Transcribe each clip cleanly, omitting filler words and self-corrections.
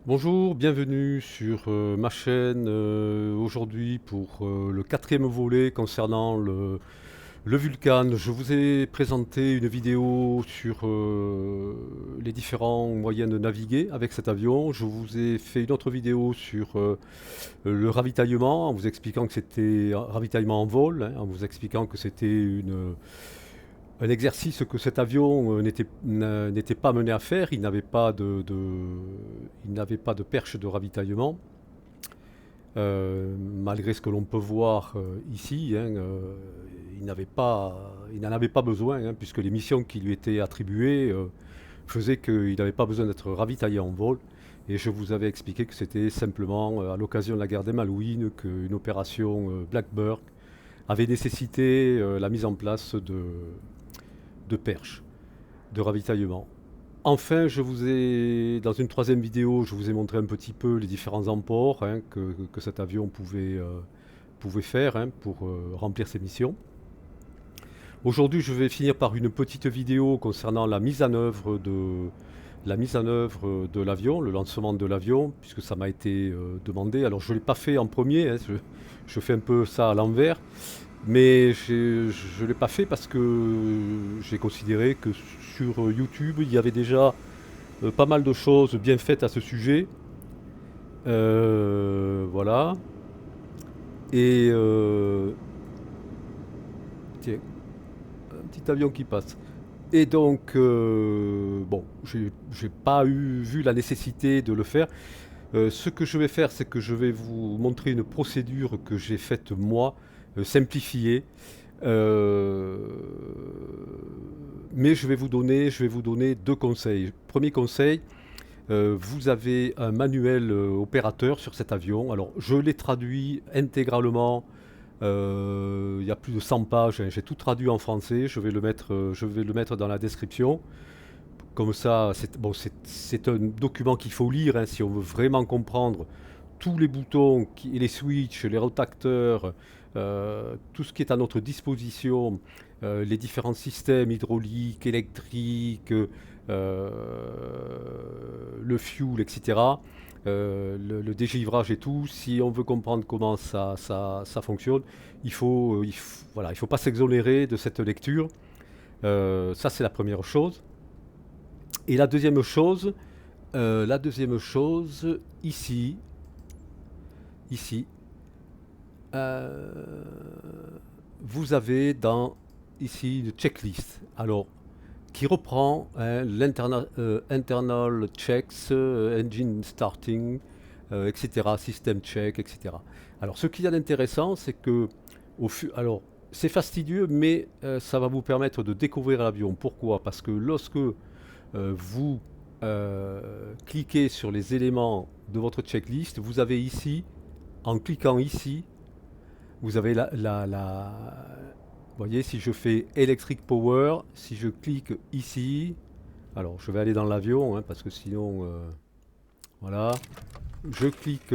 Bonjour, bienvenue sur ma chaîne aujourd'hui pour le quatrième volet concernant le Vulcan. Je vous ai présenté une vidéo sur les différents moyens de naviguer avec cet avion. Je vous ai fait une autre vidéo sur le ravitaillement en vous expliquant que c'était un ravitaillement en vol, hein, en vous expliquant que c'était un exercice que cet avion n'était pas mené à faire. Il n'avait pas il n'avait pas de perche de ravitaillement, malgré ce que l'on peut voir ici. Hein, il n'en avait pas besoin, hein, puisque les missions qui lui étaient attribuées faisaient qu'il n'avait pas besoin d'être ravitaillé en vol. Et je vous avais expliqué que c'était simplement à l'occasion de la guerre des Malouines qu'une opération Blackbird avait nécessité la mise en place de perches de ravitaillement. Enfin, dans une troisième vidéo, je vous ai montré un petit peu les différents emports, hein, que cet avion pouvait faire, hein, pour remplir ses missions. Aujourd'hui, je vais finir par une petite vidéo concernant la mise en œuvre de l'avion, le lancement de l'avion, puisque ça m'a été demandé. Alors, je ne l'ai pas fait en premier, hein, je fais un peu ça à l'envers. Mais je ne l'ai pas fait parce que j'ai considéré que sur YouTube, il y avait déjà pas mal de choses bien faites à ce sujet. Voilà. Et tiens, un petit avion qui passe. Et donc, bon, j'ai pas vu la nécessité de le faire. Ce que je vais faire, c'est que je vais vous montrer une procédure que j'ai faite moi, simplifiée. Euh, mais je vais vous donner deux conseils. Premier conseil, vous avez un manuel opérateur sur cet avion. Alors, je l'ai traduit intégralement. Il y a plus de 100 pages, hein. J'ai tout traduit en français. Je vais le mettre dans la description. Comme ça, c'est un document qu'il faut lire, hein, si on veut vraiment comprendre tous les boutons, les switches, les rotacteurs, tout ce qui est à notre disposition, les différents systèmes hydrauliques, électriques, le fuel, etc. Le dégivrage et tout. Si on veut comprendre comment ça fonctionne, voilà, il faut pas s'exonérer de cette lecture. Ça, c'est la première chose. Et la deuxième chose, ici, euh, vous avez ici une checklist. Alors, qui reprend, hein, internal checks, engine starting, etc., system check, etc. Alors, ce qu'il y a d'intéressant, c'est que, alors, c'est fastidieux, mais ça va vous permettre de découvrir l'avion. Pourquoi? Parce que lorsque vous cliquez sur les éléments de votre checklist, vous avez ici, en cliquant ici, vous avez vous voyez, si je fais Electric Power, si je clique ici, alors je vais aller dans l'avion, hein, parce que sinon, voilà, je clique,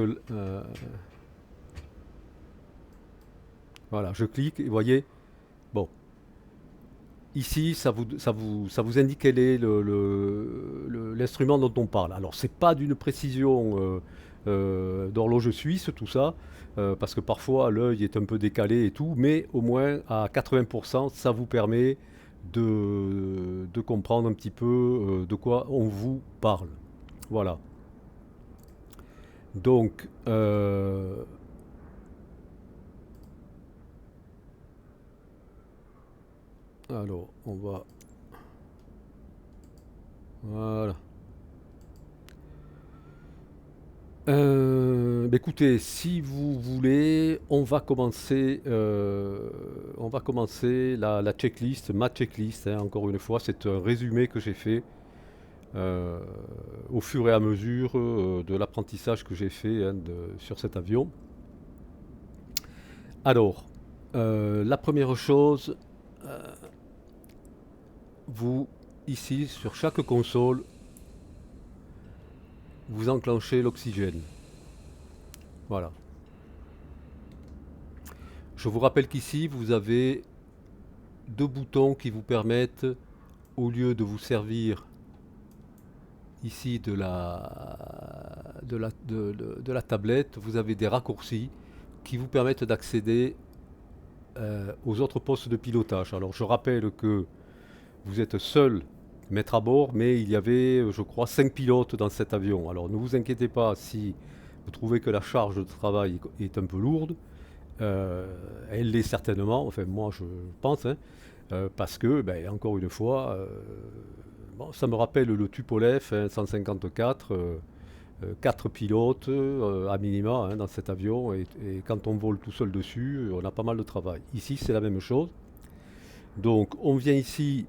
voilà, je clique, et vous voyez, bon, ici, ça vous indique quel est l'instrument dont on parle. Alors, c'est pas d'une précision d'horloge suisse, tout ça, parce que parfois l'œil est un peu décalé et tout, mais au moins à 80%, ça vous permet de comprendre un petit peu de quoi on vous parle. Voilà. Donc, alors, on va. Voilà. Bah écoutez, si vous voulez, on va commencer la checklist, ma checklist, hein, encore une fois, c'est un résumé que j'ai fait euh, au fur et à mesure de l'apprentissage que j'ai fait, hein, sur cet avion. Alors, la première chose, vous, ici, sur chaque console, vous enclenchez l'oxygène. Voilà. Je vous rappelle qu'ici, vous avez deux boutons qui vous permettent, au lieu de vous servir ici de la tablette, vous avez des raccourcis qui vous permettent d'accéder aux autres postes de pilotage. Alors je rappelle que vous êtes seul maître à bord, mais il y avait, je crois, 5 pilotes dans cet avion. Alors ne vous inquiétez pas si vous trouvez que la charge de travail est un peu lourde. Elle l'est certainement, enfin moi je pense, hein, parce que, ben, encore une fois, bon, ça me rappelle le Tupolev hein, 154, 4 pilotes à minima hein, dans cet avion, et quand on vole tout seul dessus, on a pas mal de travail. Ici c'est la même chose. Donc on vient ici,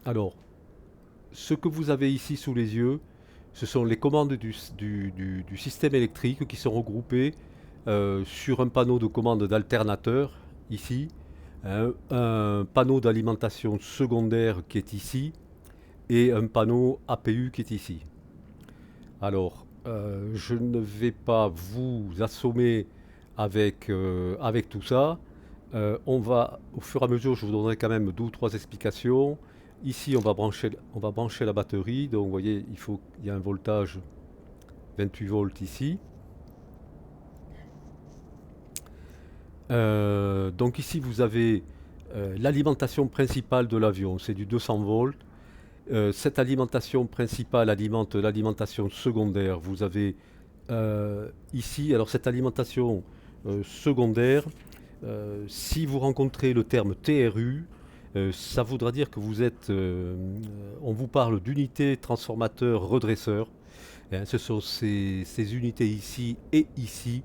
alors ce que vous avez ici sous les yeux, ce sont les commandes du système électrique qui sont regroupées sur un panneau de commande d'alternateur ici, hein, un panneau d'alimentation secondaire qui est ici et un panneau APU qui est ici. Alors, je ne vais pas vous assommer avec tout ça. On va, au fur et à mesure, je vous donnerai quand même deux ou trois explications. Ici, on va brancher la batterie. Donc, vous voyez, il y a un voltage 28 volts ici. Donc ici, vous avez l'alimentation principale de l'avion, c'est du 200 volts. Cette alimentation principale alimente l'alimentation secondaire. Vous avez ici, alors cette alimentation secondaire, si vous rencontrez le terme TRU, ça voudra dire que on vous parle d'unité transformateur redresseur. Hein, ce sont ces unités ici et ici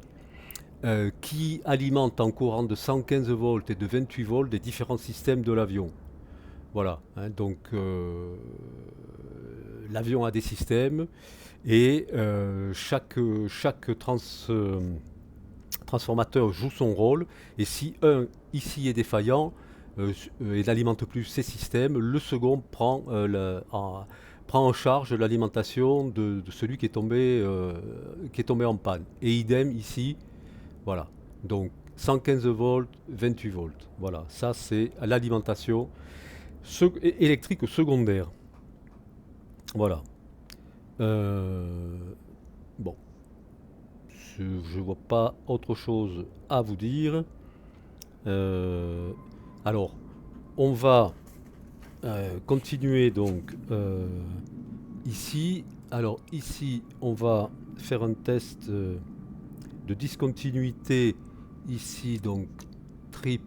qui alimentent en courant de 115 volts et de 28 volts des différents systèmes de l'avion. Voilà, hein, donc l'avion a des systèmes et chaque transformateur joue son rôle. Et si un ici est défaillant et n'alimente plus ses systèmes, le second prend en charge l'alimentation de celui qui est tombé en panne. Et idem ici, voilà. Donc 115 volts, 28 volts. Voilà, ça c'est l'alimentation électrique secondaire. Voilà. Bon, je ne vois pas autre chose à vous dire. Euh, alors, on va continuer donc ici. Alors ici, on va faire un test de discontinuité. Ici, donc trip.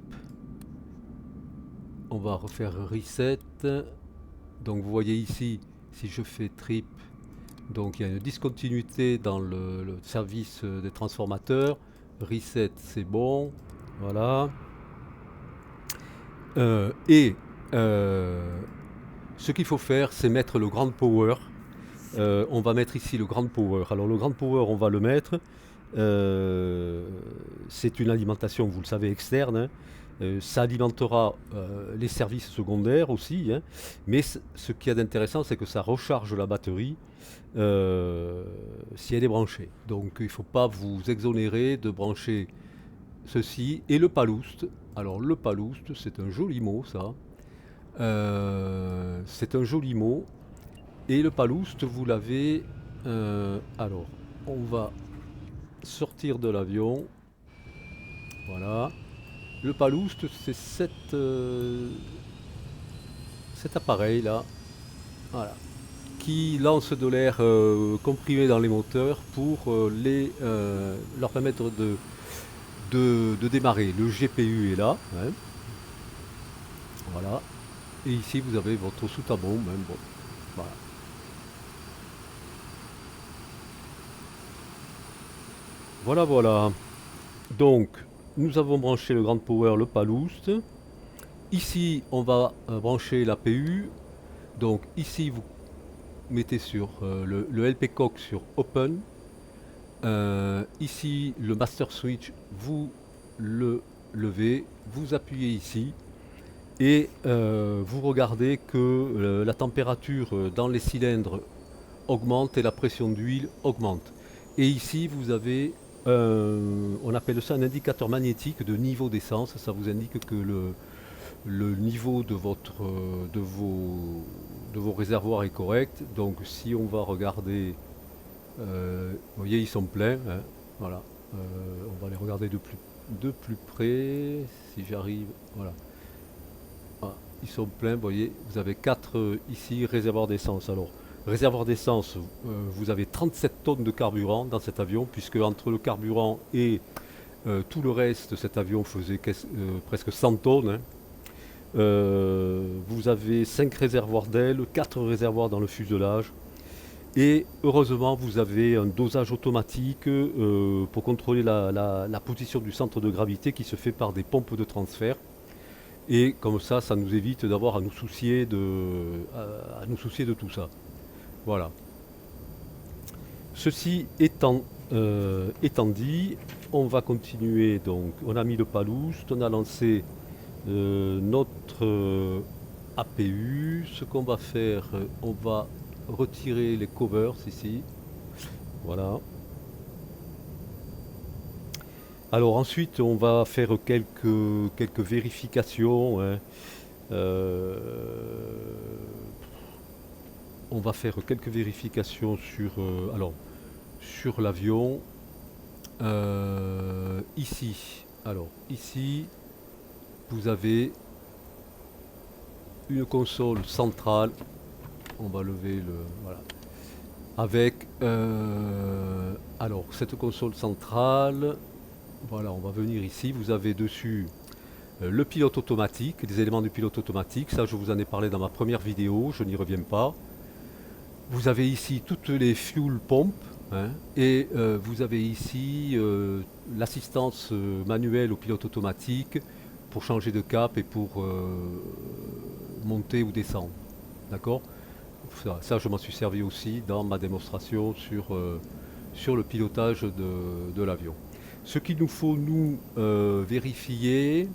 On va refaire reset. Donc vous voyez ici, si je fais trip, donc il y a une discontinuité dans le service des transformateurs. Reset, c'est bon. Voilà. Et ce qu'il faut faire, c'est mettre le Grand Power. On va mettre ici le Grand Power. Alors le Grand Power, on va le mettre. C'est une alimentation, vous le savez, externe. Hein. Ça alimentera les services secondaires aussi. Hein. Mais ce qu'il y a d'intéressant, c'est que ça recharge la batterie si elle est branchée. Donc il ne faut pas vous exonérer de brancher ceci et le palouste. Alors le palouste, c'est un joli mot ça. C'est un joli mot. Et le palouste, vous l'avez. Alors, on va sortir de l'avion. Voilà. Le palouste, c'est cet appareil là. Voilà. Qui lance de l'air comprimé dans les moteurs pour leur permettre de démarrer. Le GPU est là. Hein. Voilà. Et ici, vous avez votre soute à bombe. Hein. Bon. Voilà. Voilà, voilà. Donc, nous avons branché le Grand Power, le palouste. Ici, on va brancher l'APU. Donc, ici, vous mettez sur le LPCOG sur Open. Ici, le Master Switch, vous le levez, vous appuyez ici. Et vous regardez que la température dans les cylindres augmente et la pression d'huile augmente. Et ici, vous avez on appelle ça un indicateur magnétique de niveau d'essence. Ça vous indique que le niveau de vos réservoirs est correct. Donc si on va regarder Vous voyez, ils sont pleins, hein, voilà. On va les regarder de plus près, si j'arrive. Voilà. Ah, ils sont pleins, vous voyez, vous avez 4 ici, réservoirs d'essence. Alors, réservoir d'essence, vous avez 37 tonnes de carburant dans cet avion, puisque entre le carburant et tout le reste, cet avion faisait presque 100 tonnes, hein. Vous avez 5 réservoirs d'ailes, 4 réservoirs dans le fuselage. Et heureusement, vous avez un dosage automatique pour contrôler la position du centre de gravité qui se fait par des pompes de transfert. Et comme ça nous évite d'avoir à nous soucier de tout ça. Voilà. Ceci étant dit, on va continuer. Donc, on a mis le Paloust, on a lancé notre APU. Ce qu'on va faire, on va retirer les covers ici. Voilà. Alors ensuite, on va faire quelques vérifications, hein. Euh, on va faire quelques vérifications sur l'avion. Ici, alors ici, vous avez une console centrale. On va lever le voilà. Avec alors cette console centrale. Voilà, on va venir ici. Vous avez dessus le pilote automatique, les éléments du pilote automatique. Ça, je vous en ai parlé dans ma première vidéo. Je n'y reviens pas. Vous avez ici toutes les fuel pompes, hein, et vous avez ici l'assistance manuelle au pilote automatique pour changer de cap et pour monter ou descendre. D'accord. Ça, je m'en suis servi aussi dans ma démonstration sur le pilotage de l'avion. Ce qu'il nous faut nous vérifier,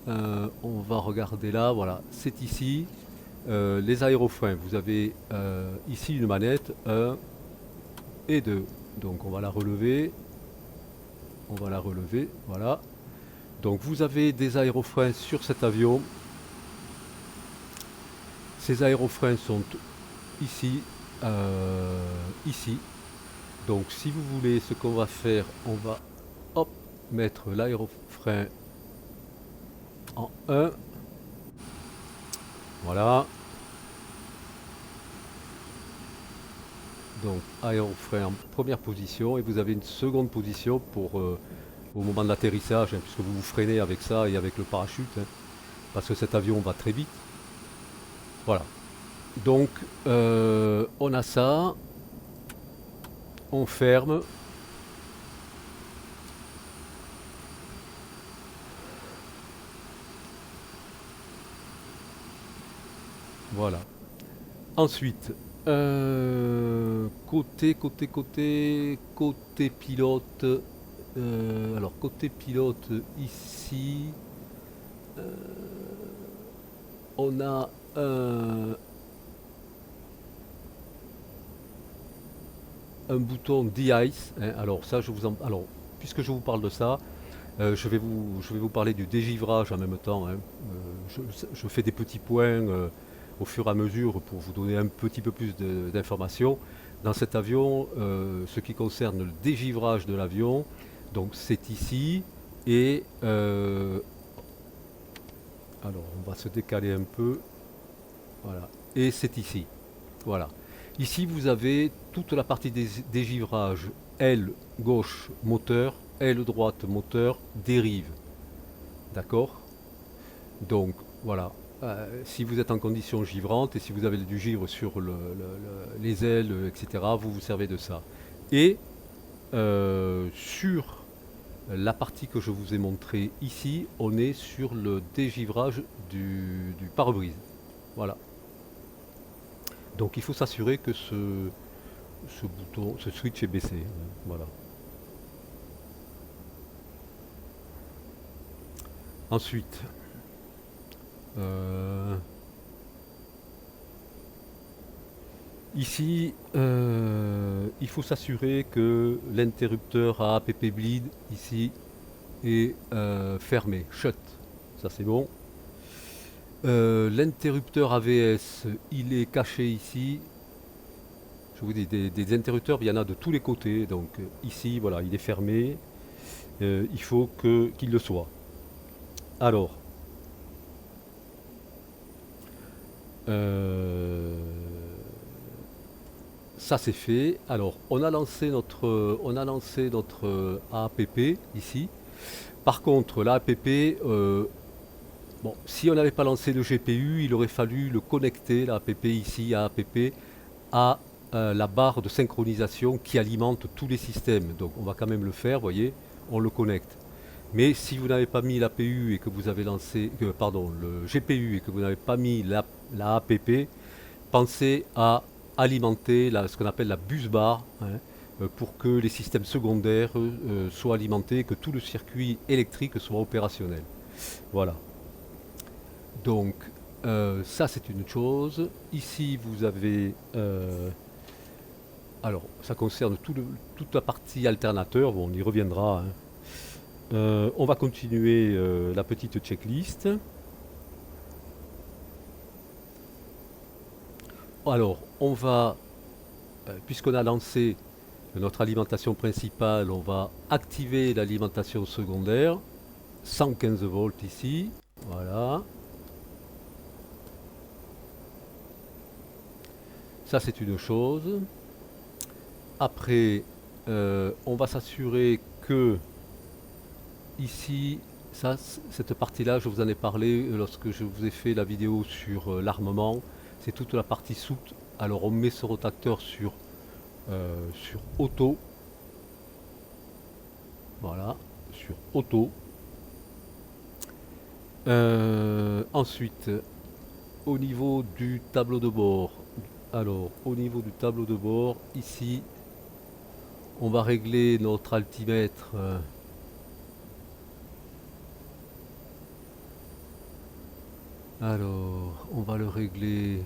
on va regarder là, voilà, c'est ici. Les aérofreins, vous avez ici une manette 1 et 2. Donc on va la relever. On va la relever, voilà. Donc vous avez des aérofreins sur cet avion. Ces aérofreins sont ici, ici. Donc si vous voulez, ce qu'on va faire, on va hop, mettre l'aérofrein en 1. Voilà. Donc aérofrein en première position et vous avez une seconde position pour au moment de l'atterrissage, hein, puisque vous vous freinez avec ça et avec le parachute, hein, parce que cet avion va très vite. Voilà. Donc on a ça, on ferme. Voilà. Ensuite, côté pilote. Alors côté pilote ici, on a un bouton de-ice, hein. Alors ça, alors puisque je vous parle de ça, je vais vous parler du dégivrage en même temps, hein. Je fais des petits points au fur et à mesure pour vous donner un petit peu plus d'informations. Dans cet avion, ce qui concerne le dégivrage de l'avion, donc c'est ici et alors on va se décaler un peu, voilà, et c'est ici, voilà. Ici vous avez toute la partie des dégivrage, aile gauche moteur, aile droite moteur, dérive, d'accord. Donc voilà. Si vous êtes en condition givrante et si vous avez du givre sur les ailes, etc., vous vous servez de ça. Et sur la partie que je vous ai montrée ici, on est sur le dégivrage du pare-brise. Voilà. Donc il faut s'assurer que ce bouton, ce switch est baissé, hein. Voilà. Ensuite, ici, il faut s'assurer que l'interrupteur à APP bleed ici est fermé, shut. Ça c'est bon. L'interrupteur AVS, il est caché ici. Je vous dis, des interrupteurs, il y en a de tous les côtés. Donc ici, voilà, il est fermé. Il faut qu'il le soit. Alors, euh, ça c'est fait. Alors, on a lancé notre AAPP ici. Par contre, l'AAPP, bon, si on n'avait pas lancé le GPU, il aurait fallu le connecter, l'AAPP ici, AAPP, à la barre de synchronisation qui alimente tous les systèmes. Donc, on va quand même le faire, vous voyez, on le connecte. Mais si vous n'avez pas mis l'APU et que vous avez lancé, pardon, le GPU et que vous n'avez pas mis la APP, pensez à alimenter ce qu'on appelle la bus bar, hein, pour que les systèmes secondaires soient alimentés, que tout le circuit électrique soit opérationnel. Voilà. Donc ça c'est une chose. Ici vous avez, alors ça concerne toute la partie alternateur, bon, on y reviendra, hein. On va continuer la petite checklist. Alors, puisqu'on a lancé notre alimentation principale, on va activer l'alimentation secondaire. 115 volts ici. Voilà. Ça, c'est une chose. Après, on va s'assurer que ici, cette partie-là, je vous en ai parlé lorsque je vous ai fait la vidéo sur l'armement. C'est toute la partie soute. Alors, on met ce rotateur sur auto. Voilà, sur auto. Ensuite, au niveau du tableau de bord, alors au niveau du tableau de bord, ici, on va régler notre altimètre. Alors, on va le régler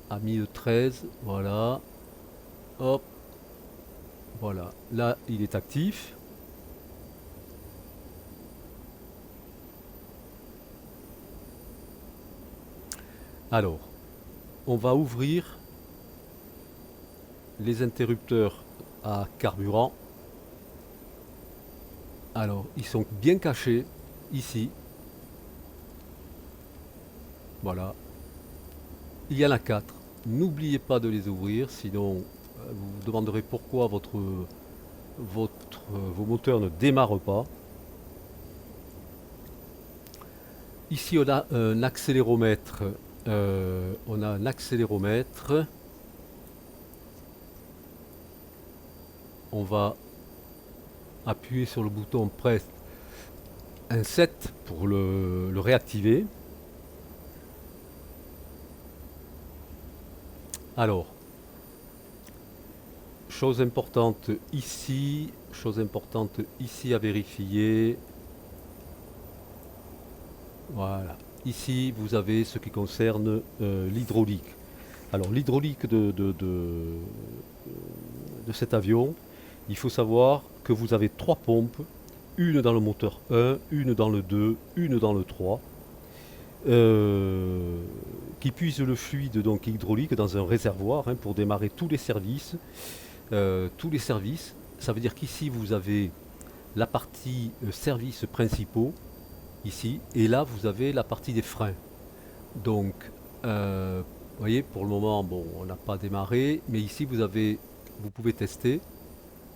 à 1013, voilà. Hop, voilà. Là, il est actif. Alors, on va ouvrir les interrupteurs à carburant. Alors, ils sont bien cachés ici. Voilà. Il y en a 4. N'oubliez pas de les ouvrir, sinon vous vous demanderez pourquoi vos moteurs ne démarrent pas. Ici, on a un accéléromètre. On a un accéléromètre. On va appuyer sur le bouton Press un 7 pour le réactiver. Alors, chose importante ici à vérifier. Voilà. Ici, vous avez ce qui concerne l'hydraulique. Alors, l'hydraulique de cet avion, il faut savoir que vous avez 3 pompes, une dans le moteur 1, une dans le 2, une dans le 3, qui puisent le fluide donc hydraulique dans un réservoir, hein, pour démarrer tous les services. Ça veut dire qu'ici vous avez la partie services principaux, ici, et là vous avez la partie des freins. Donc, vous voyez, pour le moment, bon, on n'a pas démarré, mais ici vous pouvez tester.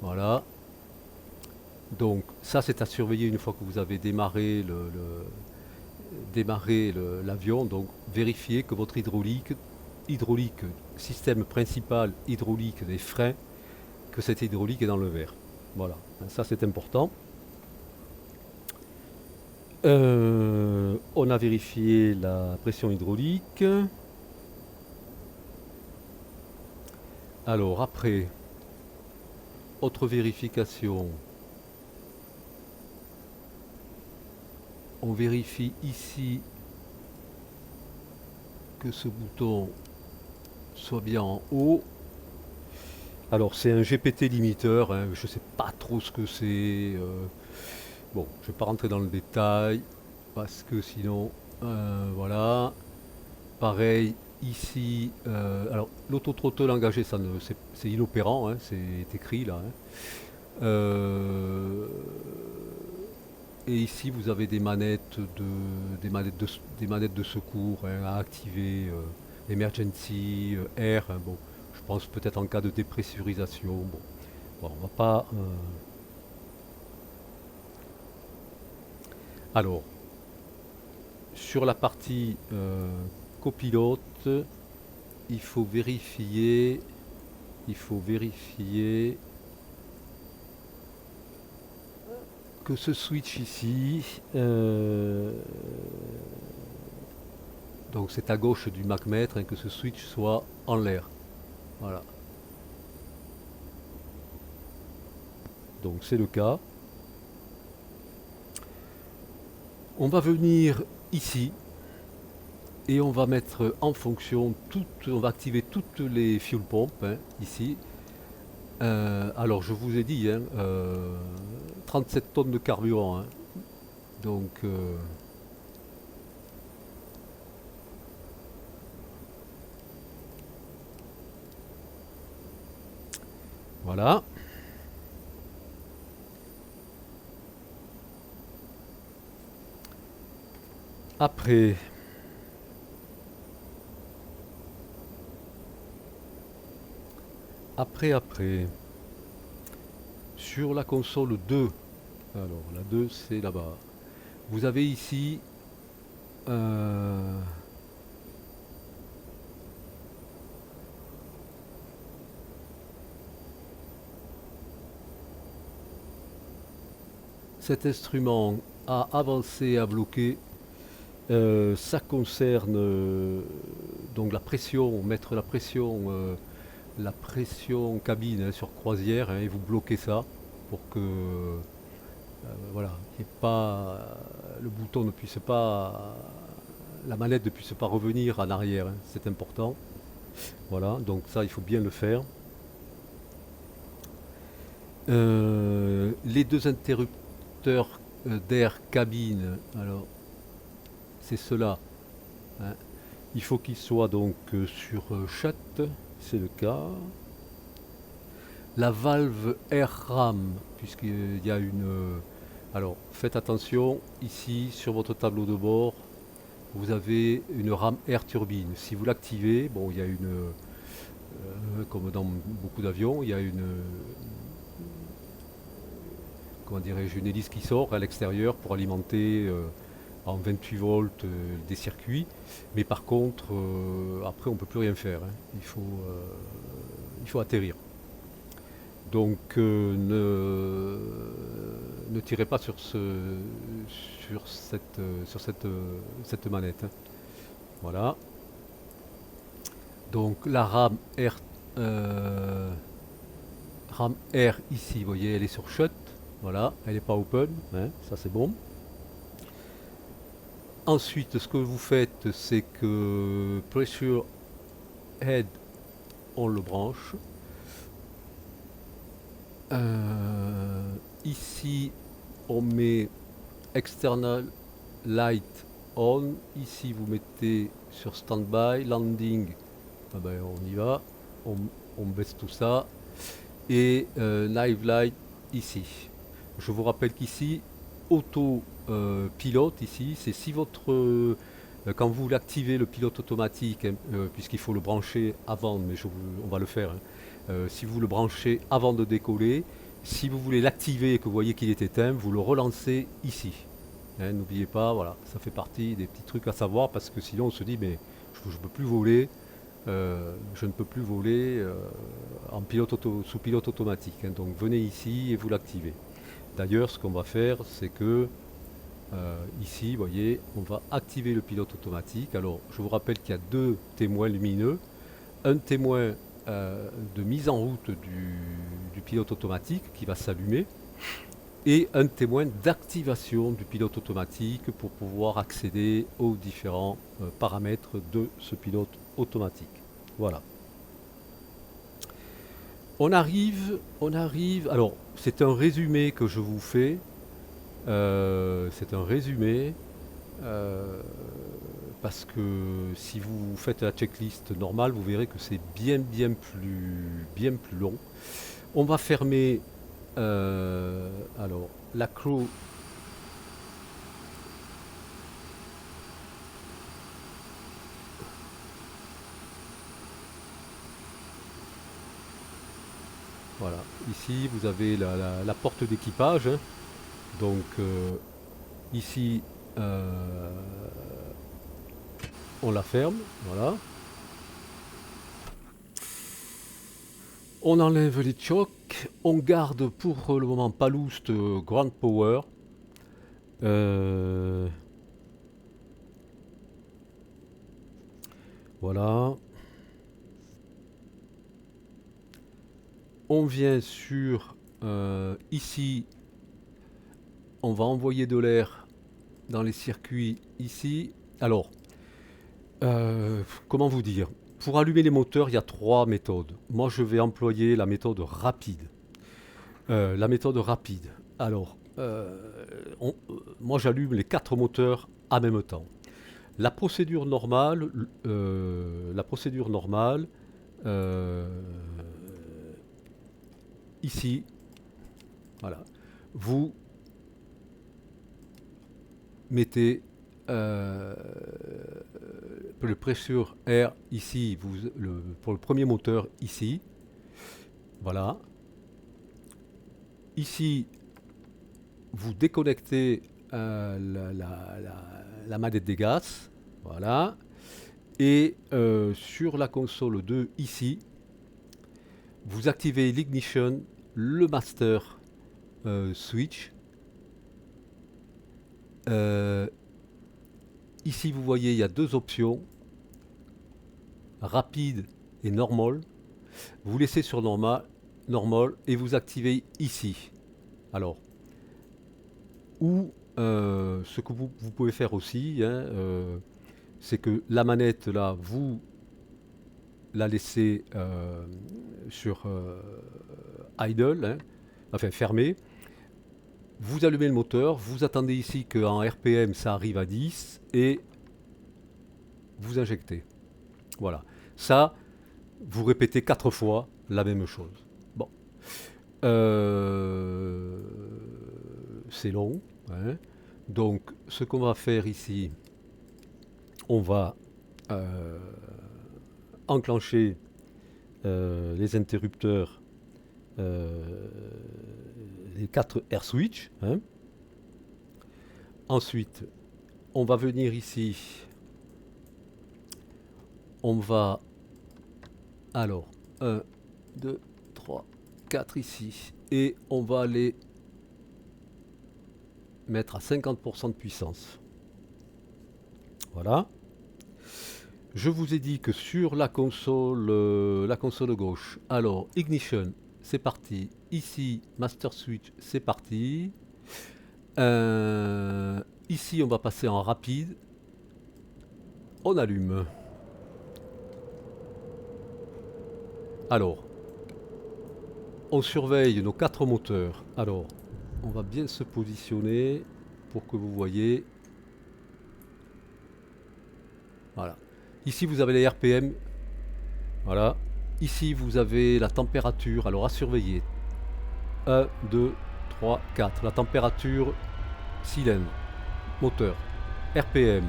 Voilà. Donc, ça c'est à surveiller une fois que vous avez démarré l'avion. Donc, vérifiez que votre hydraulique, système principal hydraulique des freins, que cette hydraulique est dans le vert. Voilà, ça c'est important. On a vérifié la pression hydraulique. Alors après, autre vérification. On vérifie ici que ce bouton soit bien en haut. Alors c'est un GPT limiteur, hein, je ne sais pas trop ce que c'est. Bon, je ne vais pas rentrer dans le détail parce que sinon, voilà. Pareil, ici, alors l'auto-throttle engagé, c'est inopérant, hein, c'est écrit là, hein. Euh, et ici, vous avez des manettes de secours, hein, à activer, emergency, air, hein, bon, je pense peut-être en cas de dépressurisation. Bon, bon, on va pas. Alors, sur la partie copilote, il faut vérifier, il faut vérifier que ce switch ici, donc c'est à gauche du Mach-mètre, hein, que ce switch soit en l'air. Voilà. Donc c'est le cas. On va venir ici et on va mettre en fonction on va activer toutes les fuel pompes, hein, ici. Alors je vous ai dit, hein, 37 tonnes de carburant, hein. Donc voilà. Après, après, sur la console 2, alors la 2 c'est là-bas, vous avez ici cet instrument à avancer, à bloquer. Ça concerne donc la pression, mettre la pression cabine, hein, sur croisière, hein, et vous bloquez ça pour que voilà, le bouton ne puisse pas, la manette ne puisse pas revenir en arrière, hein, c'est important. Voilà, donc ça il faut bien le faire. Les deux interrupteurs d'air cabine, alors c'est cela, hein. Il faut qu'ils soient donc sur shut, c'est le cas. La valve air ram, puisqu'il y a une... alors faites attention, ici sur votre tableau de bord, vous avez une rame air turbine. Si vous l'activez, bon, il y a une... comme dans beaucoup d'avions, il y a une... comment dirais-je, une hélice qui sort à l'extérieur pour alimenter en 28 volts des circuits. Mais par contre, après, on ne peut plus rien faire, hein. Il faut atterrir. Donc ne tirez pas sur cette manette, hein. Voilà. Donc la RAM R ici, vous voyez, elle est sur shut. Voilà, elle n'est pas open, hein, ça c'est bon. Ensuite, ce que vous faites, c'est que pressure head, on le branche. Ici, on met external light on. Ici, vous mettez sur standby, landing. Ah ben, on y va. On baisse tout ça. Et live light ici. Je vous rappelle qu'ici, auto pilote ici, c'est si quand vous l'activez le pilote automatique, hein, puisqu'il faut le brancher avant, mais on va le faire, hein. Si vous le branchez avant de décoller, si vous voulez l'activer et que vous voyez qu'il est éteint, vous le relancez ici, hein. N'oubliez pas, voilà, ça fait partie des petits trucs à savoir, parce que sinon on se dit mais je ne peux plus voler, je ne peux plus voler sous pilote automatique, hein. Donc venez ici et vous l'activez. D'ailleurs, ce qu'on va faire, c'est que ici, vous voyez, on va activer le pilote automatique. Alors, je vous rappelle qu'il y a deux témoins lumineux. Un témoin de mise en route du pilote automatique qui va s'allumer, et un témoin d'activation du pilote automatique pour pouvoir accéder aux différents paramètres de ce pilote automatique. Voilà. On arrive, alors c'est un résumé que je vous fais, c'est un résumé, parce que si vous faites la checklist normale, vous verrez que c'est bien plus long. On va fermer alors la crow. Voilà, ici vous avez la porte d'équipage, hein. Donc ici on la ferme, voilà. On enlève les chocs, on garde pour le moment Paloost Grand Power. Voilà. On vient sur ici, on va envoyer de l'air dans les circuits ici. Alors, comment vous dire? Pour allumer les moteurs, il y a 3 méthodes. Moi, je vais employer la méthode rapide. Alors, moi, j'allume les 4 moteurs en même temps. La procédure normale, ici, voilà, vous mettez le pressure air ici, pour le premier moteur ici, voilà. Ici, vous déconnectez la manette des gaz, voilà. Et sur la console 2 ici, vous activez l'ignition, le master switch. Ici, vous voyez, il y a 2 options, rapide et normal. Vous laissez sur normal et vous activez ici. Alors, ou ce que vous pouvez faire aussi, hein, c'est que la manette là, vous la laissez sur idle, hein, enfin fermée. Vous allumez le moteur, vous attendez ici qu'en RPM ça arrive à 10 et vous injectez. Voilà. Ça, vous répétez 4 fois la même chose. Bon. C'est long, hein. Donc, ce qu'on va faire ici, on va enclencher les interrupteurs, les 4 air switch, hein. Ensuite, on va venir ici, on va, alors, 1, 2, 3, 4 ici, et on va aller mettre à 50% de puissance. Voilà. Je vous ai dit que sur la console gauche, alors ignition, c'est parti. Ici, master switch, c'est parti. Ici, on va passer en rapide. On allume. Alors, on surveille nos 4 moteurs. Alors, on va bien se positionner pour que vous voyez. Voilà. Ici, vous avez les RPM. Voilà. Ici, vous avez la température. Alors, à surveiller. 1, 2, 3, 4. La température cylindre, moteur, RPM,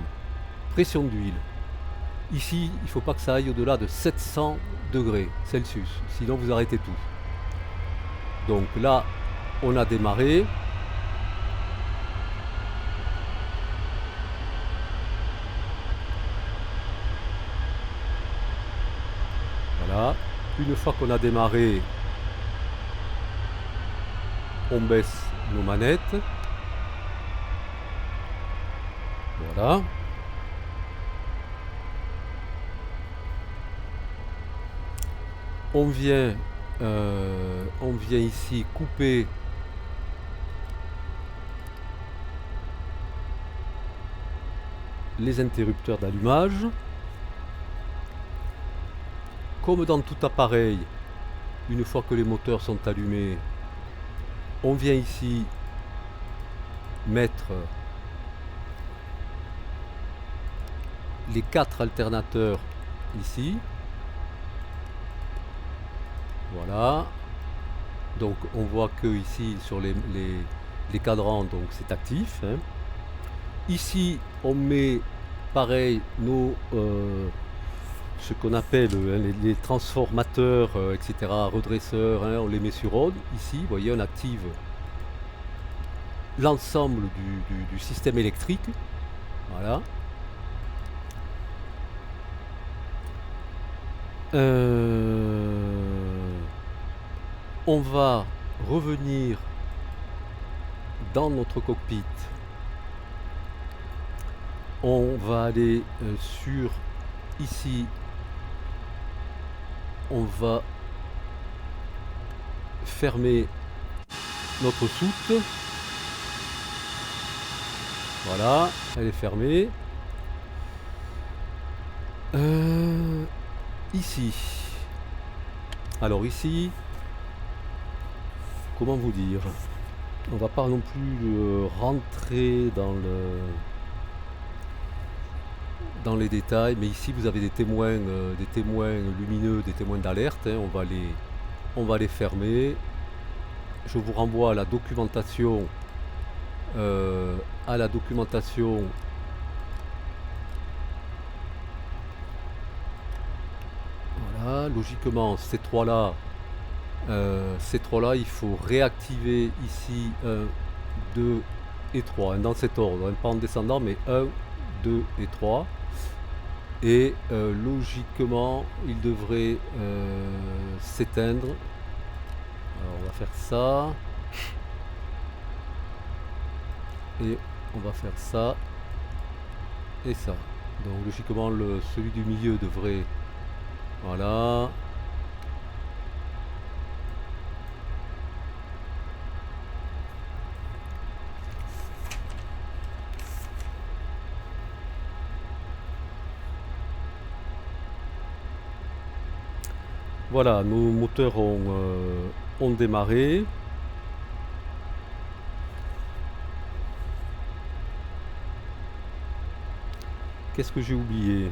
pression d'huile. Ici, il ne faut pas que ça aille au-delà de 700 degrés Celsius. Sinon, vous arrêtez tout. Donc là, on a démarré. Voilà. Une fois qu'on a démarré, on baisse nos manettes. Voilà. On vient ici couper les interrupteurs d'allumage. Comme dans tout appareil, une fois que les moteurs sont allumés, on vient ici mettre les 4 alternateurs ici. Voilà. Donc on voit que ici sur les cadrans, donc c'est actif, hein. Ici on met pareil nos ce qu'on appelle les transformateurs, etc., redresseurs, hein, on les met sur on. Ici, vous voyez, on active l'ensemble du système électrique. Voilà. On va revenir dans notre cockpit. On va aller sur ici. On va fermer notre soute. Voilà, elle est fermée. Ici. Alors ici, comment vous dire? On va pas non plus rentrer dans les détails, mais ici vous avez des témoins lumineux, des témoins d'alerte, hein. On va les fermer. Je vous renvoie à la documentation, Voilà, logiquement ces trois-là, il faut réactiver ici 1, 2 et 3, hein, dans cet ordre, hein, pas en descendant, mais 1, 2 et 3. Et logiquement, il devrait s'éteindre. Alors on va faire ça. Et on va faire ça. Et ça. Donc logiquement, celui du milieu devrait... Voilà. Voilà, nos moteurs ont démarré. Qu'est-ce que j'ai oublié?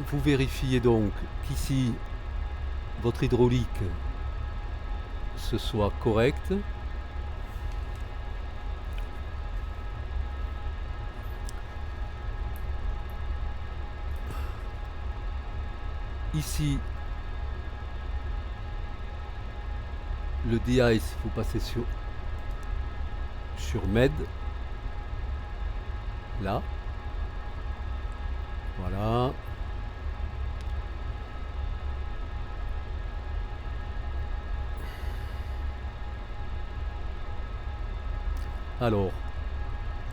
Vous vérifiez donc qu'ici, votre hydraulique ce soit correct. Ici, le de-ice, vous passez sur MED. Là. Voilà. Alors,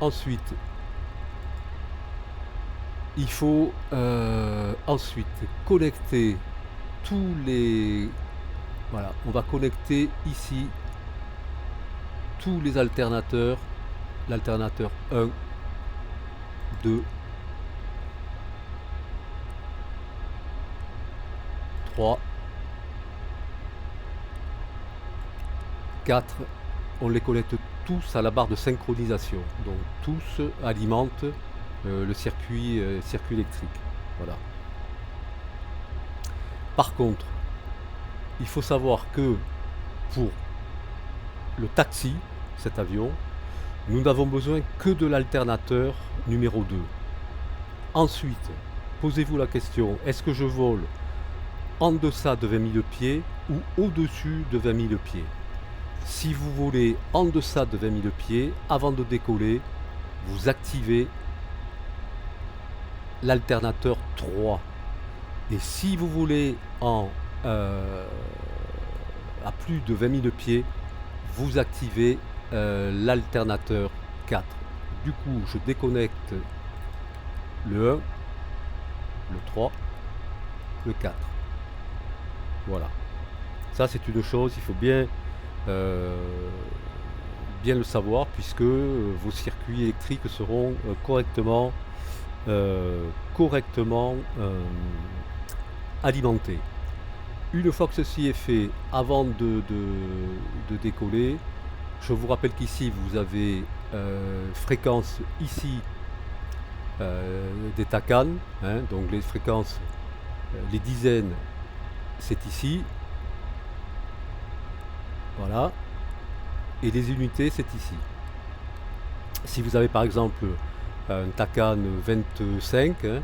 ensuite, il faut ensuite connecter tous les... Voilà, on va connecter ici tous les alternateurs. L'alternateur 1, 2, 3, 4. On les connecte tous à la barre de synchronisation. Donc tous alimentent le circuit électrique. Voilà. Par contre, il faut savoir que pour le taxi, cet avion, nous n'avons besoin que de l'alternateur numéro 2. Ensuite, posez-vous la question, est-ce que je vole en deçà de 20 000 pieds ou au-dessus de 20 000 pieds? Si vous volez en deçà de 20 000 pieds, avant de décoller, vous activez l'alternateur 3. Et si vous volez à plus de 20 000 pieds, vous activez l'alternateur 4. Du coup, je déconnecte le 1, le 3, le 4. Voilà. Ça, c'est une chose, il faut bien le savoir, puisque vos circuits électriques seront correctement correctement alimenté. Une fois que ceci est fait, avant de décoller, je vous rappelle qu'ici vous avez fréquence ici des TACAN, hein, donc les fréquences, les dizaines, c'est ici, voilà, et les unités, c'est ici. Si vous avez par exemple un TACAN 25, hein,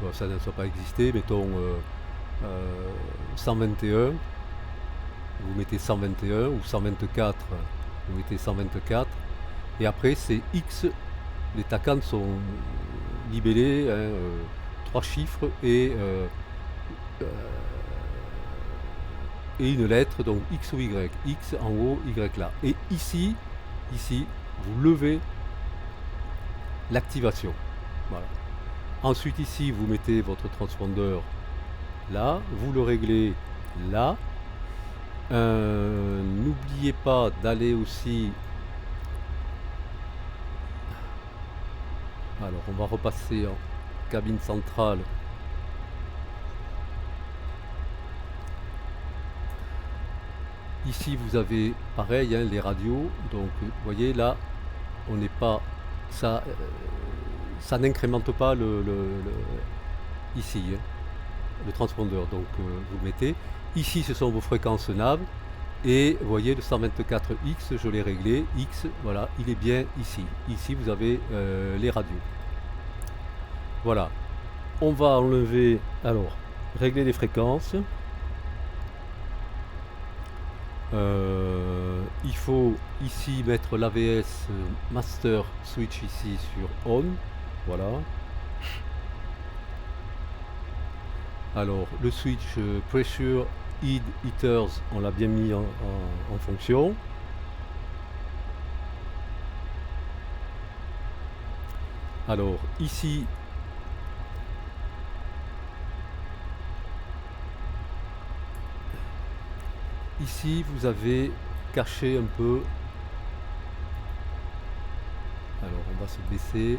bon, ça ne soit pas existé, mettons 121, vous mettez 121 ou 124, vous mettez 124, et après c'est X, les TACAN sont libellés, hein, 3 chiffres et une lettre, donc X ou Y, X en haut, Y là. Et ici, vous levez l'activation. Voilà. Ensuite ici, vous mettez votre transpondeur là, vous le réglez là. N'oubliez pas d'aller aussi. Alors on va repasser en cabine centrale. Ici vous avez pareil, hein, les radios. Donc vous voyez là, on n'est pas. Ça n'incrémente pas ici, hein, le transpondeur. Donc vous le mettez. Ici ce sont vos fréquences nav. Et vous voyez le 124X, je l'ai réglé. X, voilà, il est bien ici. Ici vous avez les radios. Voilà. On va enlever, alors, régler les fréquences. Il faut ici mettre l'AVS Master Switch ici sur On. Voilà. Alors, le switch Pressure Heat Heaters, on l'a bien mis en fonction. Alors, ici, vous avez caché un peu. Alors, on va se baisser.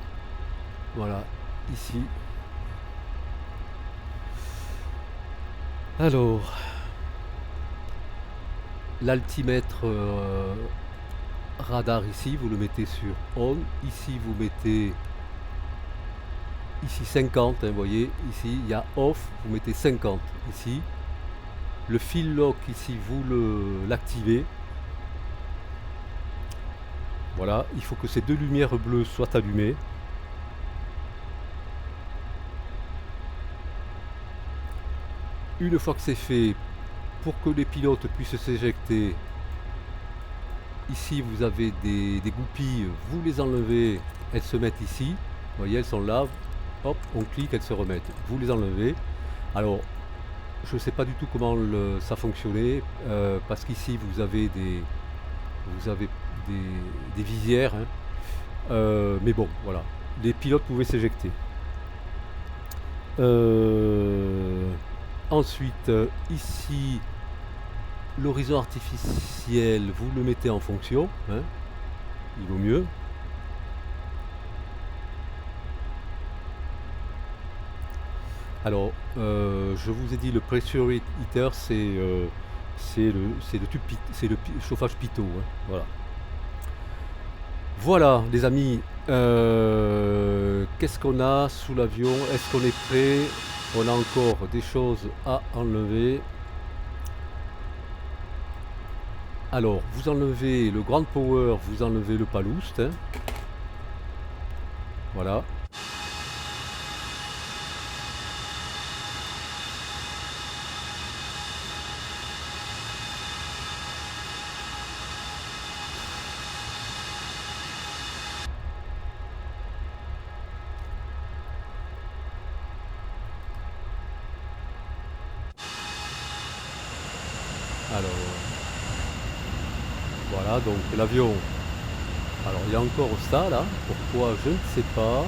Voilà, ici. Alors, l'altimètre radar ici, vous le mettez sur On. Ici, vous mettez ici 50, hein, vous voyez, ici il y a Off, vous mettez 50 ici. Le fil lock ici, vous l'activez. Voilà, il faut que ces deux lumières bleues soient allumées. Une fois que c'est fait, pour que les pilotes puissent s'éjecter, ici vous avez des goupilles, vous les enlevez, elles se mettent ici. Vous voyez, elles sont là. Hop, on clique, elles se remettent. Vous les enlevez. Alors, je ne sais pas du tout comment ça fonctionnait, parce qu'ici vous avez des visières, hein. Mais bon, voilà. Les pilotes pouvaient s'éjecter. Ensuite, ici, l'horizon artificiel, vous le mettez en fonction, hein. Il vaut mieux. Alors, je vous ai dit, le pressure heater, c'est le chauffage pitot, hein, voilà. Voilà, les amis, qu'est-ce qu'on a sous l'avion? Est-ce qu'on est prêt? On a encore des choses à enlever. Alors, vous enlevez le Grand Power, vous enlevez le Paloost, hein. Voilà. Alors, voilà, donc l'avion. Alors, il y a encore ça là. Pourquoi? Je ne sais pas.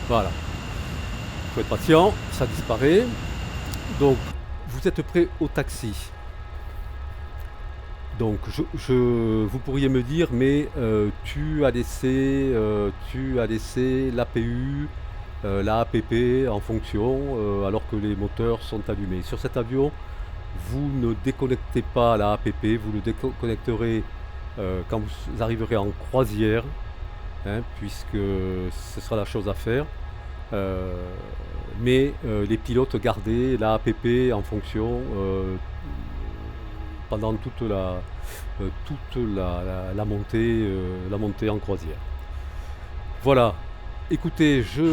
Voilà. Il faut être patient, ça disparaît. Donc, vous êtes prêt au taxi. Donc vous pourriez me dire, mais tu as laissé l'APU, la APP en fonction alors que les moteurs sont allumés. Sur cet avion, vous ne déconnectez pas la APP, vous le déconnecterez quand vous arriverez en croisière, hein, puisque ce sera la chose à faire. Euh, mais les pilotes gardaient la APP en fonction pendant toute la montée en croisière. Voilà. Écoutez, je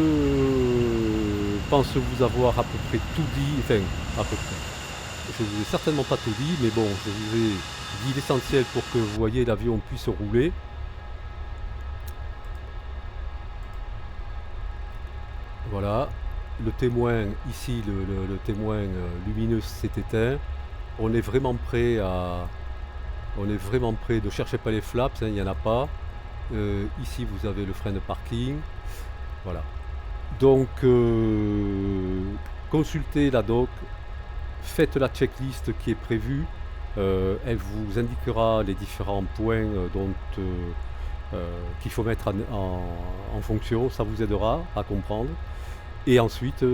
pense vous avoir à peu près tout dit, enfin à peu près. Je vous ai certainement pas tout dit, mais bon, je vous ai dit l'essentiel pour que vous voyez l'avion puisse rouler. Voilà. Le témoin, ici, le témoin lumineux s'est éteint. On est vraiment prêt à. On est vraiment prêt. Ne cherchez pas les flaps, hein, il n'y en a pas. Ici, vous avez le frein de parking. Voilà. Donc, consultez la doc, faites la checklist qui est prévue. Elle vous indiquera les différents points qu'il faut mettre en fonction. Ça vous aidera à comprendre. Et ensuite, eh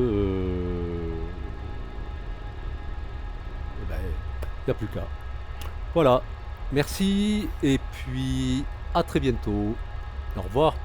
ben, il n'y a plus qu'à. Voilà. Merci et puis à très bientôt. Au revoir.